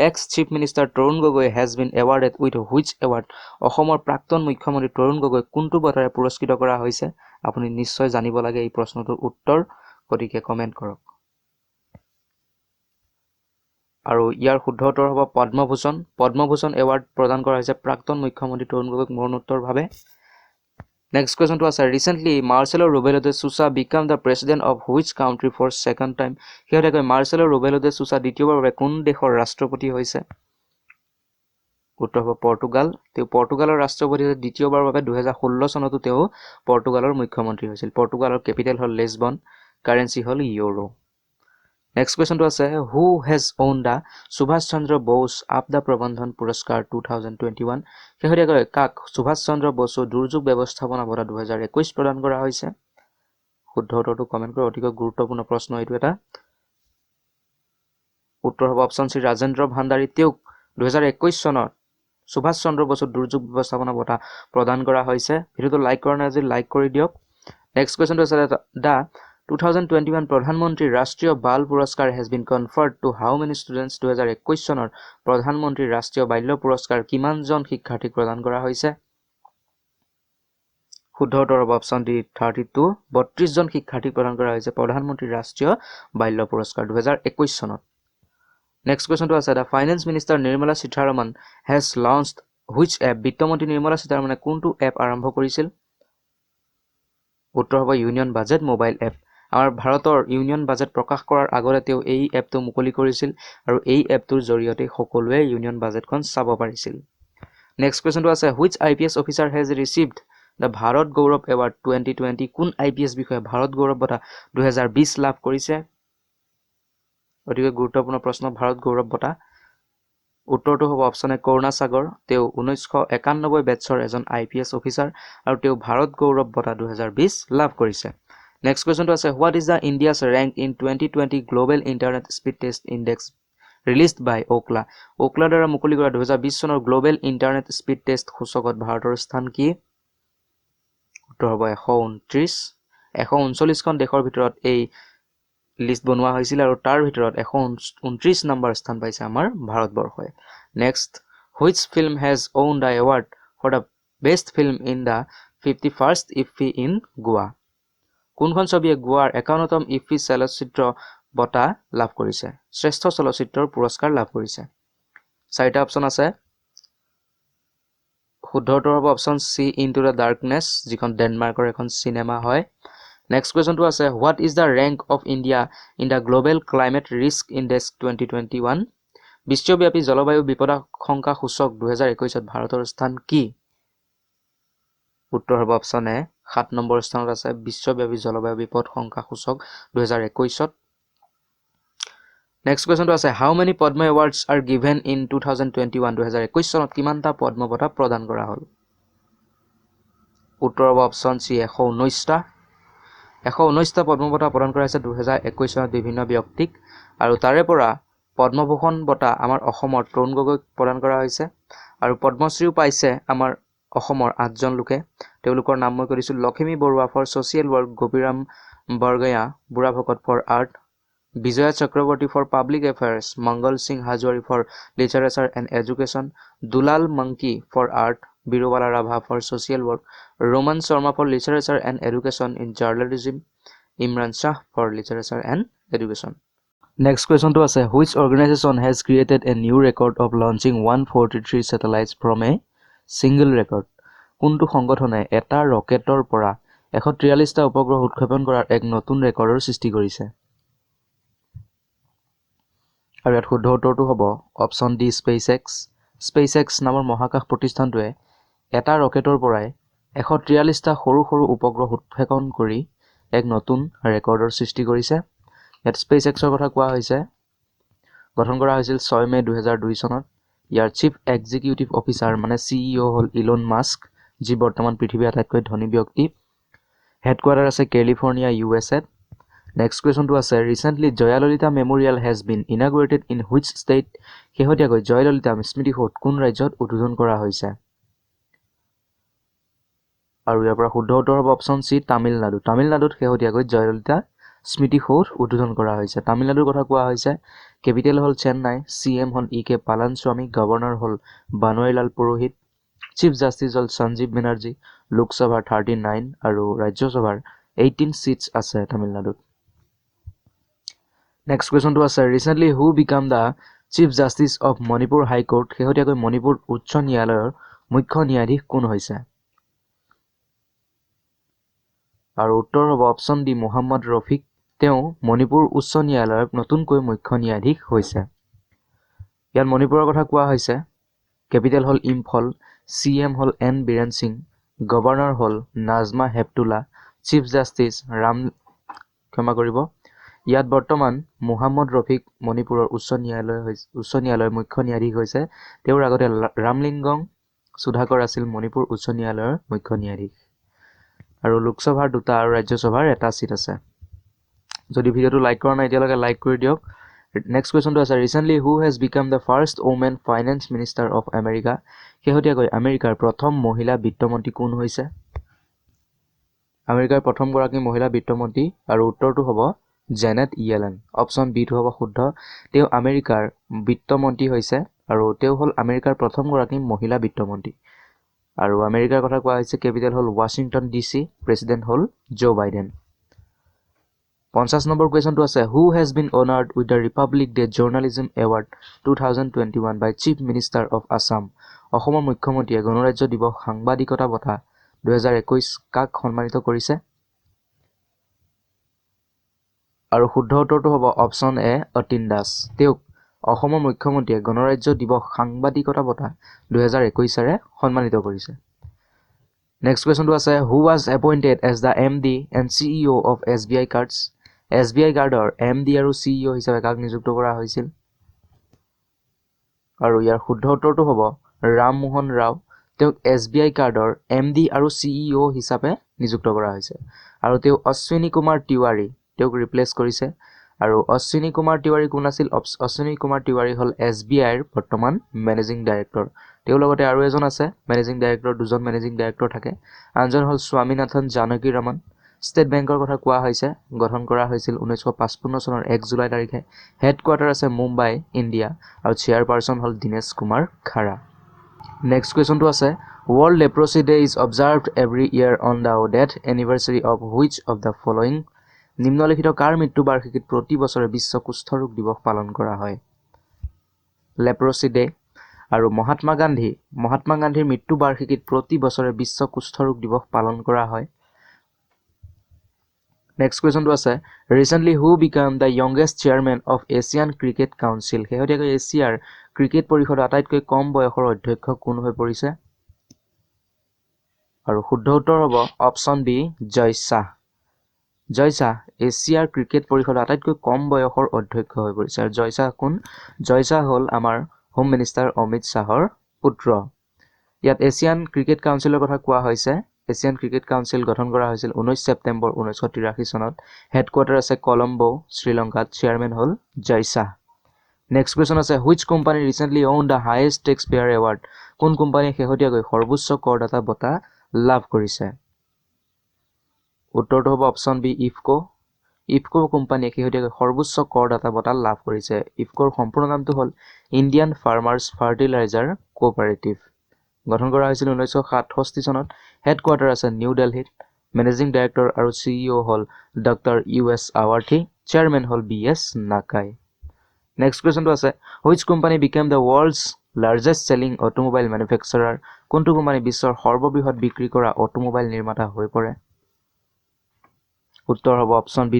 x chief minister Tarun Gogoi has been awarded with which award? অসমৰ প্ৰাক্তন মুখ্যমন্ত্ৰী তৰুণ গগৈক কোনটো বঁটাৰে পুৰস্কৃত কৰা হৈছে? আপুনি নিশ্চয় জানিব লাগে এই প্ৰশ্নটোৰ উত্তৰ, গতিকে কমেণ্ট কৰক। আৰু ইয়াৰ শুদ্ধ উত্তৰ হ'ব পদ্মভূষণ। পদ্মভূষণ এৱাৰ্ড প্ৰদান কৰা হৈছে প্ৰাক্তন মুখ্যমন্ত্ৰী তৰুণ গগৈক মৰণোত্তৰভাৱে। নেক্সট কুৱেশ্যনটো আছে, recently Marcelo Rebelo de Sousa become the president of which country for second time? শেহতীয়াকৈ মাৰ্চেলো ৰুবেলো ডে চুচা দ্বিতীয়বাৰৰ বাবে কোন দেশৰ ৰাষ্ট্ৰপতি হৈছে? উত্তৰ হ'ব পৰ্তুগাল। তেওঁ পৰ্তুগালৰ ৰাষ্ট্ৰপতি হৈছে দ্বিতীয়বাৰৰ বাবে। 2016 চনতো তেওঁ পৰ্তুগালৰ মুখ্যমন্ত্ৰী হৈছিল। পৰ্তুগালৰ কেপিটেল হ'ল লিছবন, কাৰেঞ্চি হ'ল ইউৰো। নেক্সট কুৱেশ্যনটো আছে, who has won the Subhas Chandra Bose Aapda Prabandhan Puraskar 2021? শেহতীয়াকৈ কাক সুভাষ চন্দ্ৰ বসু দুৰ্যোগ ব্যৱস্থাপনা বঁটা 2021 প্ৰদান কৰা হৈছে? শুদ্ধ উত্তৰটো কমেণ্ট কৰক, অতিকৈ গুৰুত্বপূৰ্ণ প্ৰশ্ন এইটো এটা। উত্তৰ হ'ব অপশ্যন চি ৰাজেন্দ্ৰ ভাণ্ডাৰী। তেওঁক 2021 চনত সুভাষ চন্দ্ৰ বসু দুৰ্যোগ ব্যৱস্থাপনা বঁটা প্ৰদান কৰা হৈছে। ভিডিঅ'টো লাইক কৰা নাই যদি লাইক কৰি দিয়ক। নেক্সট কুৱেশ্যনটো আছে, দ্য 2021 প্ৰধানমন্ত্ৰী Rashtriya Bal Puraskar has been conferred to how many students? 2021 চনৰ প্ৰধানমন্ত্ৰী ৰাষ্ট্ৰীয় বাল্য পুৰস্কাৰ কিমানজন শিক্ষাৰ্থীক প্ৰদান কৰা হৈছে? শুদ্ধ উত্তৰ হ'ব অপশ্যন ডি 32। 32জন শিক্ষাৰ্থীক প্ৰদান কৰা হৈছে প্ৰধানমন্ত্ৰী ৰাষ্ট্ৰীয় বাল্য পুৰস্কাৰ 2021 চনত। নেক্সট কুৱেশ্যনটো আছে, the finance minister Nirmala Sitharaman has launched which app? বিত্তমন্ত্ৰী নিৰ্মলা সীতাৰমণে কোনটো এপ আৰম্ভ কৰিছিল? উত্তৰ হ'ব ইউনিয়ন বাজেট মোবাইল এপ। আমাৰ ভাৰতৰ ইউনিয়ন বাজেট প্ৰকাশ কৰাৰ আগতে তেওঁ এই এপটো মুকলি কৰিছিল আৰু এই এপটোৰ জৰিয়তে সকলোৱে ইউনিয়ন বাজেটখন চাব পাৰিছিল। নেক্সট কুৱেশ্যনটো আছে, which IPS officer has received the Bharat Gaurav award 2020? কোন IPS বিষয়ে ভাৰত গৌৰৱ বঁটা 2020 লাভ কৰিছে? অতিকৈ গুৰুত্বপূৰ্ণ প্ৰশ্ন, ভাৰত গৌৰৱ বঁটা। উত্তৰটো হ'ব অপশ্যন এ কৰুণা সাগৰ। তেওঁ 1991 বেটছৰ এজন IPS অফিচাৰ আৰু তেওঁ ভাৰত গৌৰৱ বঁটা 2020 লাভ কৰিছে। নেক্সট কুৱেশ্যনটো আছে, what is the India's rank in 2020 global internet speed test index released by Ookla? ওকলাৰ দ্বাৰা মুকলি কৰা 2020 চনৰ গ্ল'বেল ইণ্টাৰনেট স্পীড টেষ্ট সূচকত ভাৰতৰ স্থান কি? উত্তৰ হ'ব 129। 139খন দেশৰ ভিতৰত এই লিষ্ট বনোৱা হৈছিল আৰু তাৰ ভিতৰত 129 নম্বৰ স্থান পাইছে আমাৰ ভাৰতবৰ্ষই। Next, which film has won the award for the best film in the 51st IFFI in Goa? কোনখন ছবিয়ে গোৱাৰ 51তম ইফি চলচ্চিত্ৰ বঁটা লাভ কৰিছে? শ্ৰেষ্ঠ চলচ্চিত্ৰৰ পুৰস্কাৰ লাভ কৰিছে। 4টা অপশ্যন আছে। শুদ্ধ উত্তৰ হ'ব option C into the darkness, যিখন ডেনমাৰ্কৰ এখন চিনেমা হয়। নেক্সট কুৱেশ্যনটো আছে, what is the rank of India in the global climate risk index 2021? বিশ্বব্যাপী জলবায়ু বিপদাশংকা সূচক 2021ত ভাৰতৰ স্থান কি? উত্তৰ হ'ব অপশ্যন এ 7 নম্বৰ স্থানত আছে বিশ্বব্যাপী জলবায়ু বিপদাশংকা সূচক 2021ত। নেক্সট কুৱেশ্যনটো আছে, how many Padma awards are given in 2021? 2021 চনত কিমানটা পদ্ম বঁটা প্ৰদান কৰা হ'ল? উত্তৰ হ'ব অপশ্যন চি 119টা। 119টা পদ্ম বঁটা প্ৰদান কৰা হৈছে 2021 চনত বিভিন্ন ব্যক্তিক, আৰু তাৰে পৰা পদ্মভূষণ বঁটা আমাৰ অসমৰ তৰুণ গগৈক প্ৰদান কৰা হৈছে আৰু পদ্মশ্ৰীও পাইছে আমাৰ অসমৰ 8জন লোকে। তেওঁলোকৰ নাম মই কৈ দিছোঁ, Lakhimi Baruah for social work, Gopiram Bargayan Burbhakat for art, Bijoya Chakravarty for public affairs, Mangal Singh Hazowary for literature and education, Dulal Manki for art, Birubala Rabha for social work, Roman Sharma for literature and education in journalism, Imran Shah for literature and education. Next কুৱেশ্যনটো আছে, which organisation has created a new record of launching 143 satellites from a single record? কোনটো সংগঠনে এটা ৰকেটৰ পৰা 143টা উপগ্ৰহ উৎক্ষেপণ কৰাৰ এক নতুন ৰেকৰ্ডৰ সৃষ্টি কৰিছে? আৰু ইয়াত শুদ্ধ উত্তৰটো হ'ব option D space x. Space x নামৰ মহাকাশ প্ৰতিষ্ঠানটোৱে এটা ৰকেটৰ পৰাই 143টা সৰু সৰু উপগ্ৰহ উৎক্ষেপণ কৰি এক নতুন ৰেকৰ্ডৰ সৃষ্টি কৰিছে। ইয়াত স্পেচ এক্সৰ কথা কোৱা হৈছে। গঠন কৰা হৈছিল 6 মে 2002 চনত ইয়াৰ চিফ এক্সিকিউটিভ অফিচাৰ মানে CEO হ'ল ইলন মাস্ক যি বৰ্তমান পৃথিৱীৰ আটাইতকৈ ধনী ব্যক্তি হেডকোৱাৰ্টাৰ আছে কেলিফৰ্ণিয়া USA নেক্সট কুৱেশ্যনটো আছে recently Jayalalithaa memorial has been inaugurated in which state শেহতীয়াকৈ জয়ললিতা স্মৃতিসৌধ কোন ৰাজ্যত উদ্বোধন কৰা হৈছে আৰু ইয়াৰ পৰা শুদ্ধ উত্তৰ হ'ব অপচন চি তামিলনাডু তামিলনাডুত শেহতীয়াকৈ জয়ললিতা স্মৃতিসৌধ উদ্বোধন কৰা হৈছে তামিলনাডুৰ কথা কোৱা হৈছে কেপিটেল হ'ল চেন্নাই CM হ'ল EK পালানস্বামী গভৰ্ণৰ হ'ল বানোৱাৰীলাল পুৰোহিত চিফ জাষ্টিছ হ'ল সঞ্জীৱ বেনাৰ্জী লোকসভাৰ 39 আৰু ৰাজ্যসভাৰ 18 সিটস আছে তামিলনাডুত নেক্সট কুৱেশ্যনটো আছে recently who became the chief justice of Manipur high court শেহতীয়াকৈ মণিপুৰ উচ্চ ন্যায়ালয়ৰ মুখ্য ন্যায়াধীশ কোন হৈছে আৰু উত্তৰ হ'ব অপচন ডি মোহাম্মদ ৰফিক তেওঁ মণিপুৰ উচ্চ ন্যায়ালয়ৰ নতুনকৈ মুখ্য ন্যায়াধীশ হৈছে ইয়াত মণিপুৰৰ কথা কোৱা হৈছে কেপিটেল হ'ল ইম্ফল CM হ'ল N বীৰেন সিং গভৰ্ণৰ হ'ল নাজমা হেপতুল্লা চিফ জাষ্টিছ ক্ষমা কৰিব ইয়াত বৰ্তমান মোহাম্মদ ৰফিক মণিপুৰৰ উচ্চ ন্যায়ালয়ৰ মুখ্য ন্যায়াধীশ হৈছে তেওঁৰ আগতে ৰামলিংগম সুধাকৰ আছিল মণিপুৰ উচ্চ ন্যায়ালয়ৰ মুখ্য ন্যায়াধীশ আৰু লোকসভাৰ 2টা আৰু ৰাজ্যসভাৰ 1টা সিট আছে যদি ভিডিওটো লাইক কৰা নাই এতিয়ালৈকে লাইক কৰি দিয়ক নেক্সট কুৱেশ্যনটো আছে recently who has become the first women finance minister of America শেহতীয়াকৈ আমেৰিকাৰ প্ৰথম মহিলা বিত্তমন্ত্ৰী কোন হৈছে আমেৰিকাৰ প্ৰথমগৰাকী মহিলা বিত্তমন্ত্ৰী আৰু উত্তৰটো হ'ব জেনেট ইয়েলেন অপচন বি টো হ'ব শুদ্ধ তেওঁ আমেৰিকাৰ বিত্তমন্ত্ৰী হৈছে আৰু তেওঁ হ'ল আমেৰিকাৰ প্ৰথমগৰাকী মহিলা বিত্তমন্ত্ৰী আৰু আমেৰিকাৰ কথা কোৱা হৈছে কেপিটেল হ'ল ৱাশ্বিংটন DC প্ৰেসিডেন্ট হ'ল জো বাইডেন 50 নম্বৰ কুৱেশ্যনটো আছে who has been honoured with the Republic Day Journalism Award 2021 by chief minister of Assam অসমৰ মুখ্যমন্ত্ৰীয়ে গণৰাজ্য দিৱস সাংবাদিকতা বঁটা 2021 কাক সন্মানিত কৰিছে আৰু শুদ্ধ উত্তৰটো হ'ব অপচন এ অতীন দাস তেওঁক অসমৰ মুখ্যমন্ত্ৰীয়ে গণৰাজ্য দিৱস সাংবাদিকতা বঁটা 2021 ৰে সন্মানিত কৰিছে নেক্সট কুৱেশ্যনটো আছে who was appointed as the MD and CEO of SBI cards SBI কাৰ্ডৰ MD আৰু CEO হিচাপে কাক নিযুক্ত কৰা হৈছিল আৰু ইয়াৰ শুদ্ধ উত্তৰটো হ'ব ৰামমোহন ৰাও তেওঁক SBI কাৰ্ডৰ MD আৰু CEO হিচাপে নিযুক্ত কৰা হৈছে আৰু তেওঁ অশ্বিনী কুমাৰ তিৱাৰী তেওঁক ৰিপ্লেচ কৰিছে আৰু অশ্বিনী কুমাৰ তিৱাৰী কোন আছিল অশ্বিনী কুমাৰ তিৱাৰী হ'ল SBI ৰ বৰ্তমান মেনেজিং ডাইৰেক্টৰ তেওঁ লগতে আৰু এজন আছে মেনেজিং ডাইৰেক্টৰ দুজন মেনেজিং ডাইৰেক্টৰ থাকে আনজন হ'ল স্বামীনাথন জানকী ৰমন ষ্টেট বেংকৰ কথা কোৱা হৈছে গঠন কৰা হৈছিল 1955 চনৰ 1 জুলাই তাৰিখে হেডকোৱাৰ্টাৰ আছে মুম্বাই ইণ্ডিয়া আৰু চেয়াৰপাৰসন হ'ল দিনেশ কুমাৰ খাৰা নেক্সট কুৱেশ্যনটো আছে World Leprosy Day is observed every year on the death anniversary of which of the following নিম্নলিখিত কাৰ মৃত্যু বাৰ্ষিকীত প্ৰতি বছৰে বিশ্ব কুষ্ঠ ৰোগ দিৱস পালন কৰা হয় লেপ্ৰচি ডে আৰু মহাত্মা গান্ধীৰ মৃত্যু বাৰ্ষিকীত প্ৰতি বছৰে বিশ্ব কুষ্ঠ ৰোগ দিৱস পালন কৰা হয় নেক্সট কুৱেশ্যনটো আছে recently who became the youngest chairman of Asian cricket council শেহতীয়াকৈ এছিয়াৰ ক্ৰিকেট পৰিষদৰ আটাইতকৈ কম বয়সৰ অধ্যক্ষ কোন হৈ পৰিছে আৰু শুদ্ধ উত্তৰ হ'ব অপচন বি জয় শাহ এছিয়াৰ ক্ৰিকেট পৰিষদৰ আটাইতকৈ কম বয়সৰ অধ্যক্ষ হৈ পৰিছে আৰু জয় শাহ কোন জয় শাহ হ'ল আমাৰ হোম মিনিষ্টাৰ অমিত শাহৰ পুত্ৰ ইয়াত এছিয়ান ক্ৰিকেট কাউন্সিলৰ কথা কোৱা হৈছে এছিয়ান ক্ৰিকেট কাউন্সিল গঠন কৰা হৈছিল 19 ছেপ্টেম্বৰ 1983 চনত হেডকোৱাৰ্টাৰ আছে কলম্বো শ্ৰীলংকাত চেয়াৰমেন হ'ল জয় শাহ নেক্সট কুৱেশ্যন আছে which company recently won the highest tax payer award কোন কোম্পানীয়ে শেহতীয়াকৈ সৰ্বোচ্চ কৰদাতা বঁটা লাভ কৰিছে উত্তৰটো হ'ব অপচন বি ইফকো কোম্পানীয়ে শেহতীয়াকৈ সৰ্বোচ্চ কৰদাতা বঁটা লাভ কৰিছে ইফকোৰ সম্পূৰ্ণ নামটো হ'ল ইণ্ডিয়ান ফাৰ্মাৰ্ছ ফাৰ্টিলাইজাৰ কোঅপাৰেটিভ গঠন কৰা হৈছিল 1967 চনত হেডকোৱাৰ্টাৰ আছে নিউ দিল্লীত মেনেজিং ডাইৰেক্টৰ আৰু CEO হ'ল ডক্টৰ US আৱাৰ্থী চেয়াৰমেন হ'ল BS নাকাই নেক্সট কুৱেশ্যনটো আছে which company became the world's largest selling automobile manufacturer কোনটো কোম্পানী বিশ্বৰ সৰ্ববৃহৎ বিক্ৰী কৰা অটোমোবাইল নিৰ্মাতা হৈ পৰে উত্তৰ হ'ব অপচন বি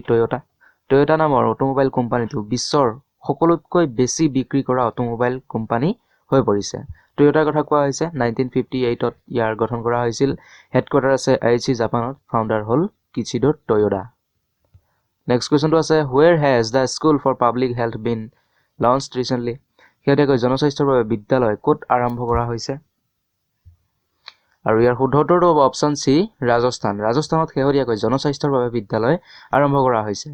টয়োটা নামৰ অটোমোবাইল কোম্পানীটো বিশ্বৰ সকলোতকৈ বেছি বিক্ৰী কৰা অটোমোবাইল কোম্পানী হৈ পৰিছে টয়োটাৰ কথা কোৱা হৈছে 1958ত ইয়াৰ গঠন কৰা হৈছিল হেডকোৱাৰ্টাৰ আছে আইচি জাপানত ফাউণ্ডাৰ হ'ল কিচিডো টয়োডা নেক্সট কুৱেশ্যনটো আছে where has the school for public health been launched recently. শেহতীয়াকৈ জনস্বাস্থ্যৰ বাবে বিদ্যালয় ক'ত আৰম্ভ কৰা হৈছে? আৰু ইয়াৰ শুদ্ধ উত্তৰটো হ'ব অপশ্যন চি ৰাজস্থান। ৰাজস্থানত শেহতীয়াকৈ জনস্বাস্থ্যৰ বাবে বিদ্যালয় আৰম্ভ কৰা হৈছে।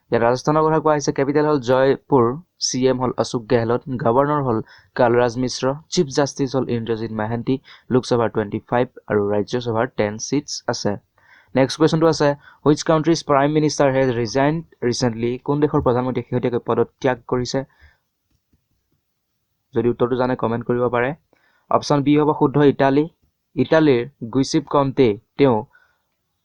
ইয়াত ৰাজস্থানৰ কথা কোৱা হৈছে। কেপিটেল হ'ল জয়পুৰ, CM হ'ল অশোক গেহলট, গভৰ্ণৰ হ'ল কালৰাজ মিশ্ৰ, চিফ জাষ্টিছ হ'ল ইন্দ্ৰজিৎ মহান্তি, লোকসভাৰ 25 আৰু ৰাজ্যসভাৰ 10 চিটছ আছে। নেক্সট কুৱেশ্যনটো আছে, which country's prime minister has resigned recently? কোন দেশৰ প্ৰধানমন্ত্ৰীয়ে শেহতীয়াকৈ পদত্যাগ কৰিছে? যদি উত্তৰটো জানে কমেণ্ট কৰিব পাৰে। অপশ্যন বি হ'ব শুদ্ধ ইটালী। ইটালীৰ গুইচিপ কণ্টে তেওঁ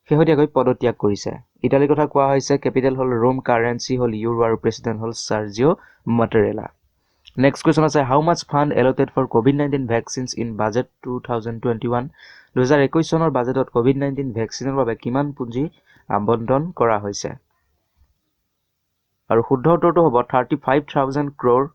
শেহতীয়াকৈ পদত্যাগ কৰিছে। ইটালীৰ কথা কোৱা হৈছে। কেপিটেল হ'ল ৰোম, কাৰেঞ্চি হ'ল ইউৰো আৰু প্ৰেচিডেণ্ট হ'ল চাৰ্জিঅ' মাটেৰেলা। নেক্সট কুৱেশ্যন আছে, how much fund allotted for COVID-19 vaccines in budget 2021? 2021 চনৰ বাজেটত COVID-19 ভেকচিনৰ বাবে কিমান পুঁজি আবণ্টন কৰা হৈছে? আৰু শুদ্ধ উত্তৰটো হ'ব 35,000 crore।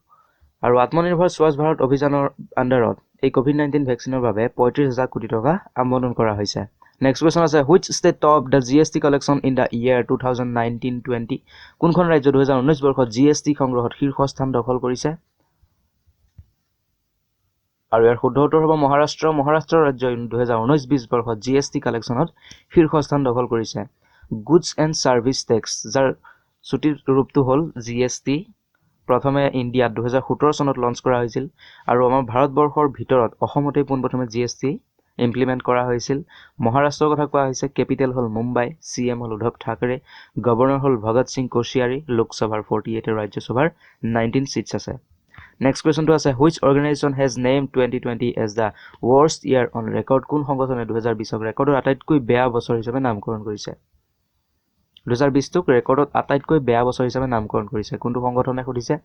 আৰু আত্মনিৰ্ভৰ স্বচ্ছ ভাৰত অভিযানৰ আণ্ডাৰত এই COVID-19 ভেকচিনৰ বাবে 35,000 কোটি টকা আবণ্টন কৰা হৈছে। নেক্সট কুৱেশ্যন আছে, which state top the GST collection in the year 2019-20? কোনখন ৰাজ্য 2019 বৰ্ষত GST সংগ্ৰহত শীৰ্ষস্থান দখল কৰিছে? আৰু ইয়াৰ শুদ্ধ উত্তৰ হ'ব মহাৰাষ্ট্ৰ। মহাৰাষ্ট্ৰ ৰাজ্যই 2019-20 বৰ্ষত GST কালেকশ্যনত শীৰ্ষস্থান দখল কৰিছে। গুডছ এণ্ড ছাৰ্ভিচ টেক্স, যাৰ চুটিৰ ৰূপটো হ'ল GST, প্ৰথমে ইণ্ডিয়াত 2017 চনত লঞ্চ কৰা হৈছিল। আৰু আমাৰ ভাৰতবৰ্ষৰ ভিতৰত অসমতেই পোনপ্ৰথমে GST ইমপ্লিমেণ্ট কৰা হৈছিল। মহাৰাষ্ট্ৰৰ কথা কোৱা হৈছে। কেপিটেল হ'ল মুম্বাই, CM হ'ল উদ্ধৱ ঠাকৰে, গভৰ্ণৰ হ'ল ভগত সিং কোশ্যাৰী, লোকসভাৰ 48 আৰু ৰাজ্যসভাৰ 19 চিটছ আছে। নেক্সট কুৱেশ্যনটো আছে, which organisation has name 2020 as the worst year on record? কোন সংগঠনে 2020ক ৰেকৰ্ডৰ আটাইতকৈ বেয়া বছৰ হিচাপে নামকৰণ কৰিছে? 2020টোক ৰেকৰ্ডত আটাইতকৈ বেয়া বছৰ হিচাপে নামকৰণ কৰিছে। কোনটো সংগঠনে সুধিছে?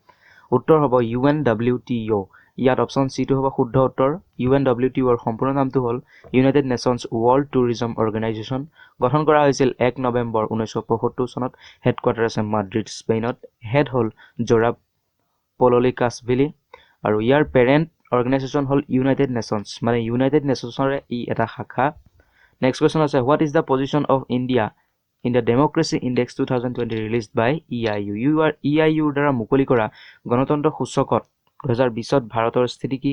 উত্তৰ হ'ব UNWTO। ইয়াত অপশ্যন চিটো হ'ব শুদ্ধ উত্তৰ। UNWTOৰ সম্পূৰ্ণ নামটো হ'ল United nations world tourism organisation. গঠন কৰা হৈছিল 1 নৱেম্বৰ 1975 চনত। হেডকোৱাৰ্টাৰ আছে মাদ্ৰিদ, স্পেইনত। হেড হ'ল জোৰাব পললিকাছভিলি। আৰু ইয়াৰ পেৰেণ্ট অৰ্গেনাইজেশ্যন হ'ল ইউনাইটেড নেশ্যনছ, মানে ইউনাইটেড নেশ্যনছৰে ই এটা শাখা। নেক্সট কুৱেশ্যন আছে, what is the position of India in the Democracy Index 2020 released by EIU? EIUৰ দ্বাৰা মুকলি কৰা গণতন্ত্ৰ সূচকত 2020ত ভাৰতৰ স্থিতি কি?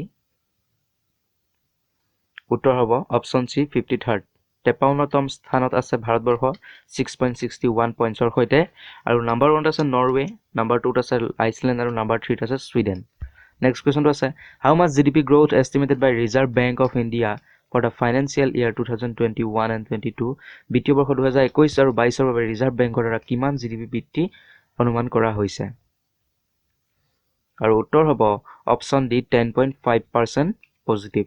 উত্তৰ হ'ব অপশ্যন চি 53rd। 53তম স্থানত আছে ভাৰতবৰ্ষ 6.61 পইণ্টছৰ সৈতে। আৰু নাম্বাৰ 1ত আছে নৰৱে, নাম্বাৰ 2ত আছে আইচলেণ্ড আৰু নাম্বাৰ 3ত আছে ছুইডেন। নেক্সট কুৱেশ্যনটো আছে, how much GDP growth estimated by Reserve Bank of India for the financial year 2021 and 22? বিত্তীয় বৰ্ষ 2021 আৰু 22ৰ বাবে ৰিজাৰ্ভ বেংকৰ দ্বাৰা কিমান GDP বৃদ্ধি অনুমান কৰা হৈছে? আৰু উত্তৰ হ'ব অপশ্যন ডি 10.5% পজিটিভ,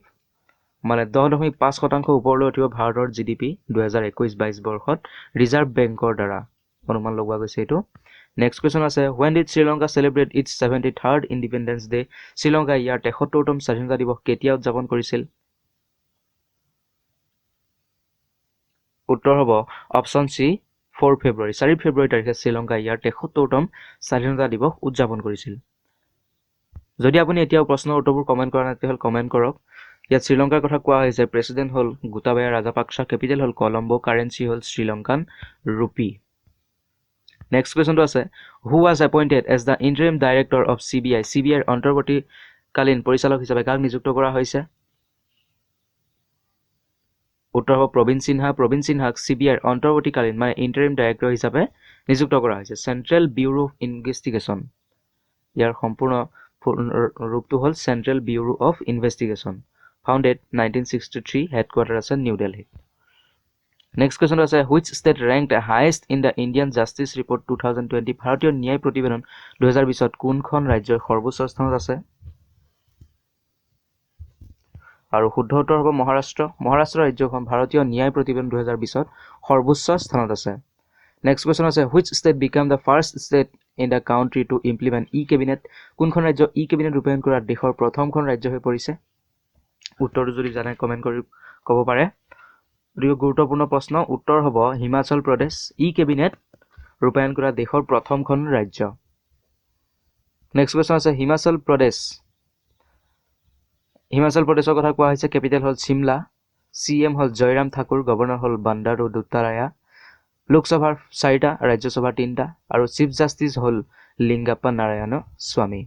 মানে 10.5% ওপৰলৈ উঠিব ভাৰতৰ GDP 2021-22 বৰ্ষত ৰিজাৰ্ভ বেংকৰ দ্বাৰা অনুমান লগোৱা গৈছে এইটো। নেক্সট কুৱেশ্যন আছে, when did Sri Lanka celebrate its 73rd Independence Day? শ্ৰীলংকাই ইয়াৰ 73তম স্বাধীনতা দিৱস কেতিয়া উদযাপন কৰিছিল? উত্তৰ হ'ব অপশ্যন চি 4 ফেব্ৰুৱাৰী। 4 ফেব্ৰুৱাৰী তাৰিখে শ্ৰীলংকাই ইয়াৰ 73তম স্বাধীনতা দিৱস উদযাপন কৰিছিল। যদি আপুনি এতিয়াও প্ৰশ্নৰ উত্তৰবোৰ কমেণ্ট কৰা নাই তেতিয়াহ'লে কমেণ্ট কৰক। ইয়াত শ্ৰীলংকাৰ কথা কোৱা হৈছে। প্ৰেচিডেণ্ট হ'ল গোটাবায়া ৰাজাপাক্সা, কেপিটেল হ'ল কলম্বো, কাৰেঞ্চি হ'ল শ্ৰীলংকান ৰুপি। নেক্সট কুৱেশ্যনটো আছে, who was appointed as the interim director of CBI? CBIৰ অন্তৰ্বৰ্তীকালীন পৰিচালক হিচাপে কাক নিযুক্ত কৰা হৈছে? উত্তৰ হ'ব প্ৰবীণ সিনহা। প্ৰবীণ সিনহাক CBIৰ অন্তৰ্বৰ্তীকালীন মানে ইণ্টাৰিম ডাইৰেক্টৰ হিচাপে নিযুক্ত কৰা হৈছে। চেণ্ট্ৰেল ব্যুৰো অফ ইনভেষ্টিগেশ্যন, ইয়াৰ সম্পূৰ্ণ ৰূপটো হ'ল central bureau of investigation. Founded 1963, headquarter আছে নিউ দিল্লীত। নেক্সট কুৱেশ্যনটো আছে, which state ranked highest in the Indian justice report 2020? ভাৰতীয় ন্যায় প্ৰতিবেদন 2020ত কোনখন ৰাজ্যই সৰ্বোচ্চ স্থানত আছে? আৰু শুদ্ধ উত্তৰ হ'ব মহাৰাষ্ট্ৰ। মহাৰাষ্ট্ৰ ৰাজ্যখন ভাৰতীয় ন্যায় প্ৰতিবেদন 2020ত সৰ্বোচ্চ স্থানত আছে। নেক্সট কুৱেশ্যন আছে, which state became the first state in the country to implement cabinet? কোনখন ৰাজ্য কেবিনেট ৰূপায়ণ কৰাত দেশৰ প্ৰথমখন ৰাজ্য হৈ পৰিছে? উত্তৰটো যদি জানে কমেণ্ট কৰি ক'ব পাৰে। গতিকে গুৰুত্বপূৰ্ণ প্ৰশ্ন, উত্তৰ হ'ব হিমাচল প্ৰদেশ। কেবিনেট ৰূপায়ণ কৰা দেশৰ প্ৰথমখন ৰাজ্য। নেক্সট কুৱেশ্যন আছে, হিমাচল প্ৰদেশৰ কথা কোৱা হৈছে। কেপিটেল হ'ল চিমলা, CM হ'ল জয়ৰাম ঠাকুৰ, গভৰ্ণৰ হ'ল বান্দাৰু দত্তাৰায়া, লোকসভাৰ 4টা, ৰাজ্যসভাৰ 3টা, আৰু চিফ জাষ্টিছ হ'ল লিংগাপ্পা নাৰায়ণ স্বামী।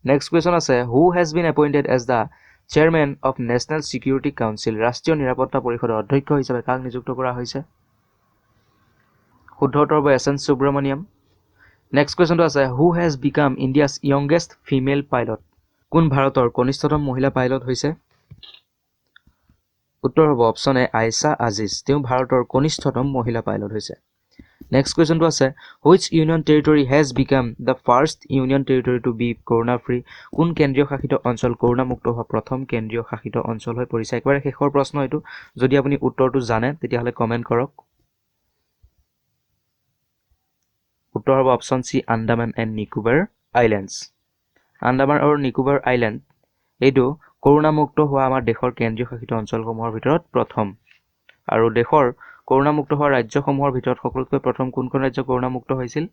নেক্সট কুৱেশ্যন আছে who has been appointed as the chairman of National Security Council ৰাষ্ট্ৰীয় নিৰাপত্তা পৰিষদৰ অধ্যক্ষ হিচাপে কাক নিযুক্ত কৰা হৈছে শুদ্ধ উত্তৰ হ'ব এছ এন সুব্ৰমণিয়ম নেক্সট কুৱেশ্যনটো আছে who has become India's youngest female pilot কোন ভাৰতৰ কনিষ্ঠতম মহিলা পাইলট হৈছে উত্তৰ হ'ব অপশ্যন এ আইছা আজিজ তেওঁ ভাৰতৰ কনিষ্ঠতম মহিলা পাইলট হৈছে নেক্সট কুৱেশ্যনটো আছে which union territory has become the first union territory to be corona free কোন কেন্দ্ৰীয় শাসিত অঞ্চল কৰোণামুক্ত হোৱা প্ৰথম কেন্দ্ৰীয় শাসিত অঞ্চল হৈ পৰিছে একেবাৰে শেষৰ প্ৰশ্ন এইটো যদি আপুনি উত্তৰটো জানে তেতিয়াহ'লে কমেণ্ট কৰক উত্তৰ হ'ব option C Andaman and Nicobar islands Andaman আৰু নিকোবাৰ আইলেণ্ড এইটো কৰোণামুক্ত হোৱা আমাৰ দেশৰ কেন্দ্ৰীয় শাসিত অঞ্চলসমূহৰ ভিতৰত প্ৰথম আৰু দেশৰ কৰোণামুক্ত হোৱা ৰাজ্যসমূহৰ ভিতৰত সকলোতকৈ প্ৰথম কোনখন ৰাজ্য কৰোণামুক্ত হৈছিল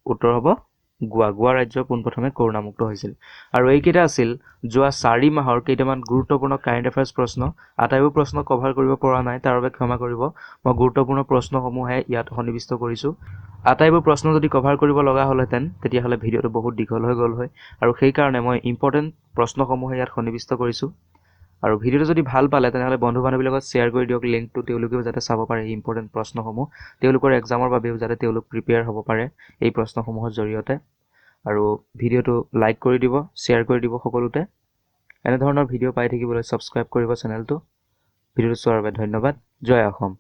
উত্তৰ হ'ব গোৱা ৰাজ্য পোনপ্ৰথমে কৰোণামুক্ত হৈছিল আৰু এইকেইটা আছিল যোৱা 4 মাহৰ কেইটামান গুৰুত্বপূৰ্ণ কাৰেণ্ট এফেয়াৰ্ছ প্ৰশ্ন আটাইবোৰ প্ৰশ্ন কভাৰ কৰিব পৰা নাই তাৰ বাবে ক্ষমা কৰিব মই গুৰুত্বপূৰ্ণ প্ৰশ্নসমূহে ইয়াত সন্নিৱিষ্ট কৰিছোঁ আটাইবোৰ প্ৰশ্ন যদি কভাৰ কৰিব লগা হ'লহেঁতেন তেতিয়াহ'লে ভিডিঅ'টো বহুত দীঘল হৈ গ'ল হয় আৰু সেইকাৰণে মই ইম্পৰ্টেণ্ট প্ৰশ্নসমূহে ইয়াত সন্নিৱিষ্ট কৰিছোঁ আৰু ভিডিঅ'টো যদি ভাল পালে তেনেহ'লে বন্ধু বান্ধৱীৰ লগত শ্বেয়াৰ কৰি দিয়ক লিংকটো তেওঁলোকেও যাতে চাব পাৰে এই ইম্পৰ্টেণ্ট প্ৰশ্নসমূহ তেওঁলোকৰ এক্সামৰ বাবেও যাতে তেওঁলোক প্ৰিপেয়াৰ হ'ব পাৰে এই প্ৰশ্নসমূহৰ জৰিয়তে আৰু ভিডিঅ'টো লাইক কৰি দিব শ্বেয়াৰ কৰি দিব সকলোতে এনেধৰণৰ ভিডিঅ' পাই থাকিবলৈ ছাবস্ক্ৰাইব কৰিব চেনেলটো ভিডিঅ'টো চোৱাৰ বাবে ধন্যবাদ জয় অসম